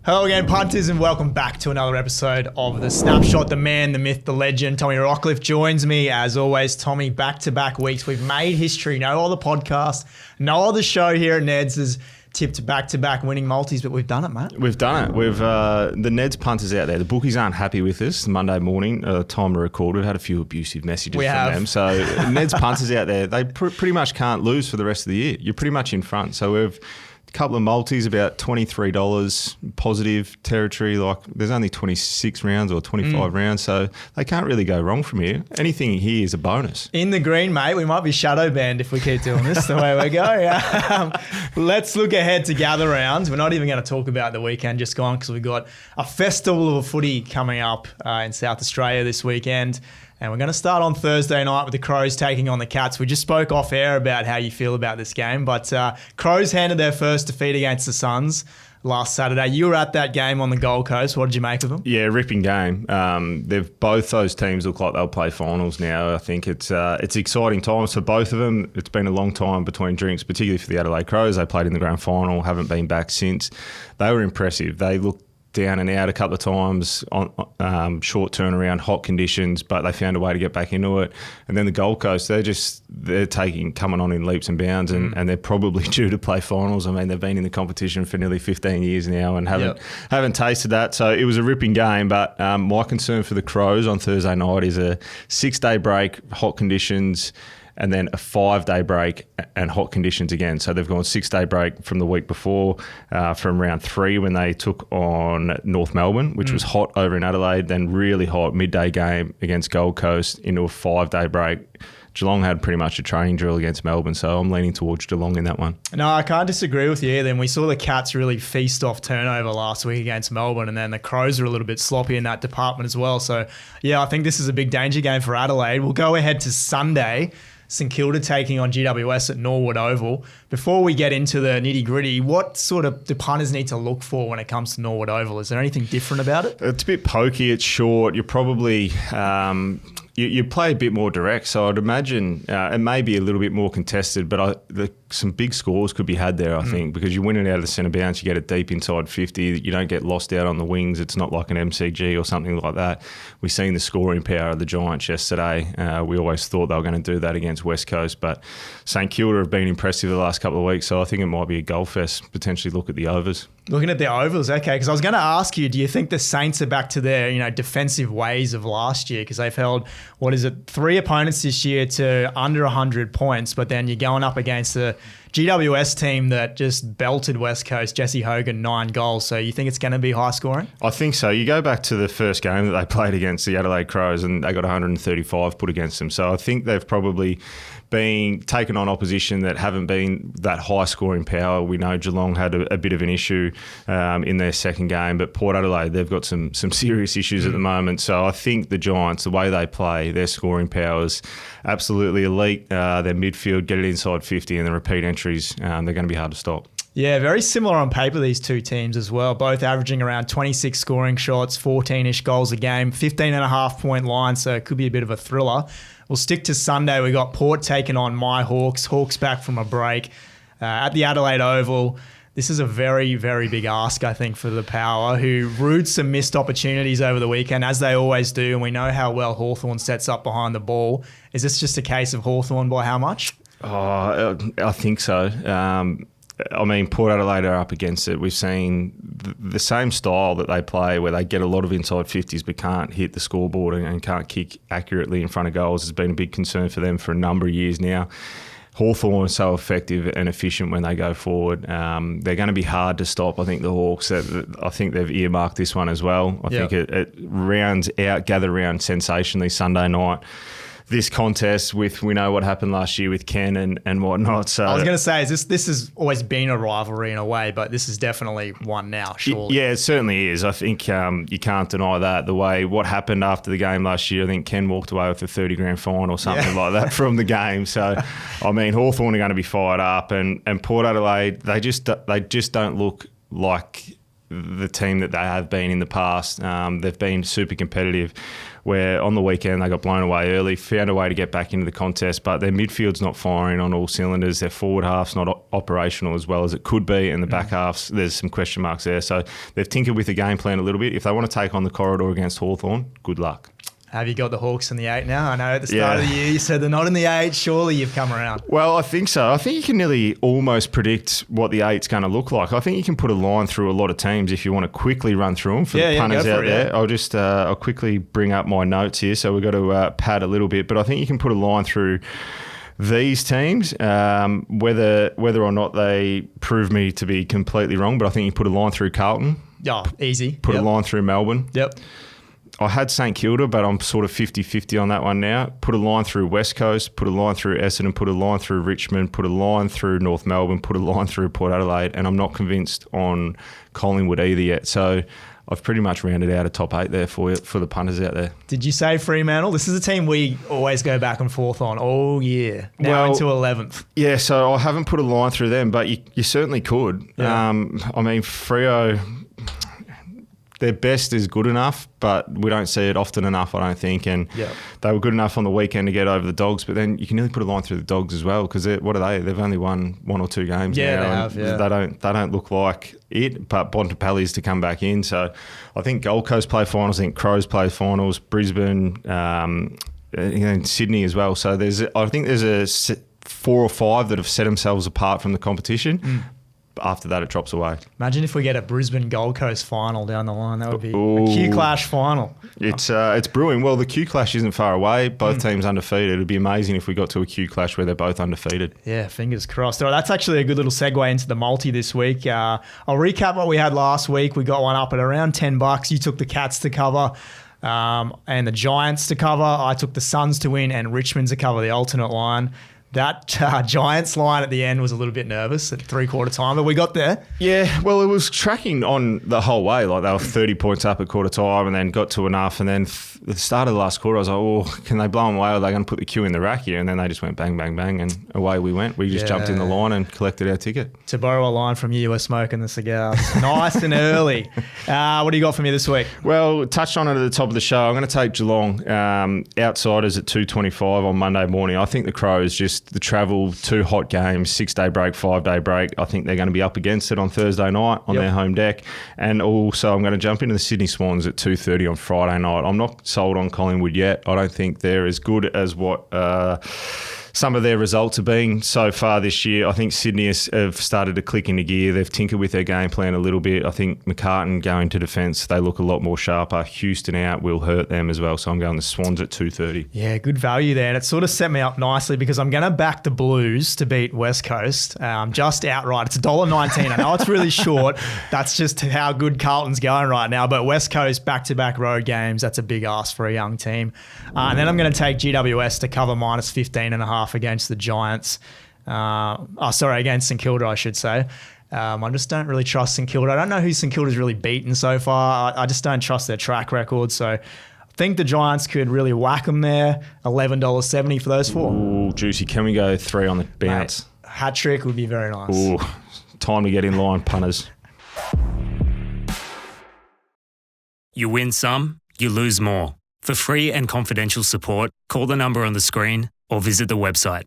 Hello again, punters, and welcome back to another episode of the Snapshot. The man, the myth, the legend, Tommy Rockcliffe joins me as always. Tommy, back-to-back weeks. We've made history. No other podcast, no other show here at Neds has tipped back-to-back winning multis, but we've done it, mate. We've done it. We've the Neds punters out there. The bookies aren't happy with us. Monday morning, time to record. We've had a few abusive messages from them. So Neds punters out there, they pretty much can't lose for the rest of the year. You're pretty much in front. So we've couple of multis, about $23 positive territory. Like there's only 26 rounds or 25 rounds, so they can't really go wrong from here. Anything here is a bonus. In the green, mate. We might be shadow banned if we keep doing this the way we go. Let's look ahead to gather rounds. We're not even going to talk about the weekend just gone because we've got a festival of footy coming up in South Australia this weekend. And we're going to start on Thursday night with the Crows taking on the Cats. We just spoke off air about how you feel about this game, but Crows handed their first defeat against the Suns last Saturday. You were at that game on the Gold Coast. What did you make of them? Yeah, ripping game. Both those teams look like they'll play finals now. I think it's exciting times for both of them. It's been a long time between drinks, particularly for the Adelaide Crows. They played in the grand final, haven't been back since. They were impressive. They looked down and out a couple of times on short turnaround, hot conditions, but they found a way to get back into it. And then the Gold Coast, they're coming on in leaps and bounds, and they're probably due to play finals. I mean, they've been in the competition for nearly 15 years now and haven't tasted that. So it was a ripping game. But my concern for the Crows on Thursday night is a 6-day break, hot conditions, and then a 5-day break and hot conditions again. So they've gone 6-day break from the week before, from round 3 when they took on North Melbourne, which was hot over in Adelaide, then really hot midday game against Gold Coast into a 5-day break. Geelong had pretty much a training drill against Melbourne, so I'm leaning towards Geelong in that one. No, I can't disagree with you either. And we saw the Cats really feast off turnover last week against Melbourne, and then the Crows are a little bit sloppy in that department as well. So, yeah, I think this is a big danger game for Adelaide. We'll go ahead to Sunday. St Kilda taking on GWS at Norwood Oval. Before we get into the nitty-gritty, what sort of do punters need to look for when it comes to Norwood Oval? Is there anything different about it? It's a bit pokey, it's short. You're probably... You play a bit more direct, so I'd imagine it may be a little bit more contested, but some big scores could be had there, I think, because you win it out of the centre bounce, you get it deep inside 50, you don't get lost out on the wings. It's not like an MCG or something like that. We've seen the scoring power of the Giants yesterday. We always thought they were going to do that against West Coast, but St Kilda have been impressive the last couple of weeks, so I think it might be a goal fest, potentially look at the overs. Looking at the overs, okay, because I was going to ask you, do you think the Saints are back to their defensive ways of last year? Because they've held, 3 opponents this year to under 100 points, but then you're going up against the GWS team that just belted West Coast, Jesse Hogan, 9 goals. So you think it's going to be high scoring? I think so. You go back to the first game that they played against the Adelaide Crows and they got 135 put against them. So I think they've probably been taken on opposition that haven't been that high scoring power. We know Geelong had a bit of an issue in their second game, but Port Adelaide, they've got some serious issues at the moment. So I think the Giants, the way they play, their scoring power is absolutely elite. Their midfield, get it inside 50 and the repeat entries, they're going to be hard to stop. Yeah, very similar on paper, these two teams as well, both averaging around 26 scoring shots, 14-ish goals a game, 15.5-point line, so it could be a bit of a thriller. We'll stick to Sunday. We got Port taking on my Hawks. Hawks back from a break at the Adelaide Oval. This is a very, very big ask, I think, for the Power, who rued some missed opportunities over the weekend, as they always do, and we know how well Hawthorn sets up behind the ball. Is this just a case of Hawthorn by how much? Oh, I think so. I mean, Port Adelaide are up against it. We've seen the same style that they play where they get a lot of inside 50s but can't hit the scoreboard and can't kick accurately in front of goals has been a big concern for them for a number of years now. Hawthorn is so effective and efficient when they go forward. They're going to be hard to stop. I think the Hawks, I think they've earmarked this one as well. I think it rounds out, gather round sensationally Sunday night. This contest we know what happened last year with Ken and whatnot. So I was going to say, this has always been a rivalry in a way, but this is definitely one now, surely. Yeah, it certainly is. I think you can't deny that. The way what happened after the game last year, I think Ken walked away with a 30 grand fine or something like that from the game. So, I mean, Hawthorn are going to be fired up, and Port Adelaide, they just don't look like the team that they have been in the past. They've been super competitive, where on the weekend they got blown away early, found a way to get back into the contest, but their midfield's not firing on all cylinders. Their forward half's not operational as well as it could be, and the back half's, there's some question marks there. So they've tinkered with the game plan a little bit. If they want to take on the corridor against Hawthorn, good luck. Have you got the Hawks in the 8 now? I know at the start of the year you said they're not in the 8. Surely you've come around. Well, I think so. I think you can nearly almost predict what the 8's going to look like. I think you can put a line through a lot of teams if you want to quickly run through them for the punters out there. I'll just I'll quickly bring up my notes here. So we've got to pad a little bit. But I think you can put a line through these teams, whether or not they prove me to be completely wrong. But I think you put a line through Carlton. Oh, easy. Put a line through Melbourne. Yep. I had St Kilda, but I'm sort of 50-50 on that one now. Put a line through West Coast, put a line through Essendon, put a line through Richmond, put a line through North Melbourne, put a line through Port Adelaide, and I'm not convinced on Collingwood either yet. So I've pretty much rounded out a top 8 there for the punters out there. Did you say Fremantle? This is a team we always go back and forth on all year. Now into 11th. Yeah, so I haven't put a line through them, but you certainly could. Yeah. I mean, Freo, their best is good enough, but we don't see it often enough, I don't think. And they were good enough on the weekend to get over the Dogs, but then you can nearly put a line through the Dogs as well, because what are they? They've only won 1 or 2 games now. They have, yeah. They don't look like it, but Bontempelli's to come back in. So I think Gold Coast play finals, I think Crows play finals, Brisbane, and Sydney as well. So I think there's 4 or 5 that have set themselves apart from the competition. After that, it drops away. Imagine if we get a Brisbane Gold Coast final down the line. That would be a Q Clash final. It's brewing. Well, the Q Clash isn't far away. Both teams undefeated. It'd be amazing if we got to a Q Clash where they're both undefeated. Yeah, fingers crossed. All right, that's actually a good little segue into the multi this week. I'll recap what we had last week. We got one up at around $10. You took the Cats to cover. And the Giants to cover. I took the Suns to win and Richmond to cover the alternate line. That Giants line at the end was a little bit nervous at 3/4 time, but we got there. Yeah, well, it was tracking on the whole way. Like they were 30 points up at quarter time and then got to enough. And then at the start of the last quarter, I was like, oh, can they blow them away or are they going to put the queue in the rack here? And then they just went bang, bang, bang, and away we went. We just jumped in the line and collected our ticket. To borrow a line from you, we're smoking the cigars. Nice and early. What do you got for me this week? Well, touched on it at the top of the show. I'm going to take Geelong outsiders at 2:25 on Monday morning. I think the Crows just the travel, 2 hot games, 6-day break, 5-day break. I think they're going to be up against it on Thursday night on their home deck. And also I'm going to jump into the Sydney Swans at 2:30 on Friday night. I'm not sold on Collingwood yet. I don't think they're as good as what some of their results have been so far this year. I think Sydney have started to click into gear. They've tinkered with their game plan a little bit. I think McCartan going to defence, they look a lot more sharper. Houston out will hurt them as well. So I'm going the Swans at 2:30. Yeah, good value there. And it sort of set me up nicely because I'm going to back the Blues to beat West Coast just outright. It's $1.19. I know it's really short. That's just how good Carlton's going right now. But West Coast back-to-back road games, that's a big ask for a young team. And then I'm going to take GWS to cover minus 15.5 against the Giants. Against St Kilda, I should say. I just don't really trust St Kilda. I don't know who St Kilda's really beaten so far. I just don't trust their track record. So I think the Giants could really whack them there. $11.70 for those 4. Ooh, juicy. Can we go 3 on the bounce? Mate, hat trick would be very nice. Ooh, time to get in line, punters. You win some, you lose more. For free and confidential support, call the number on the screen or visit the website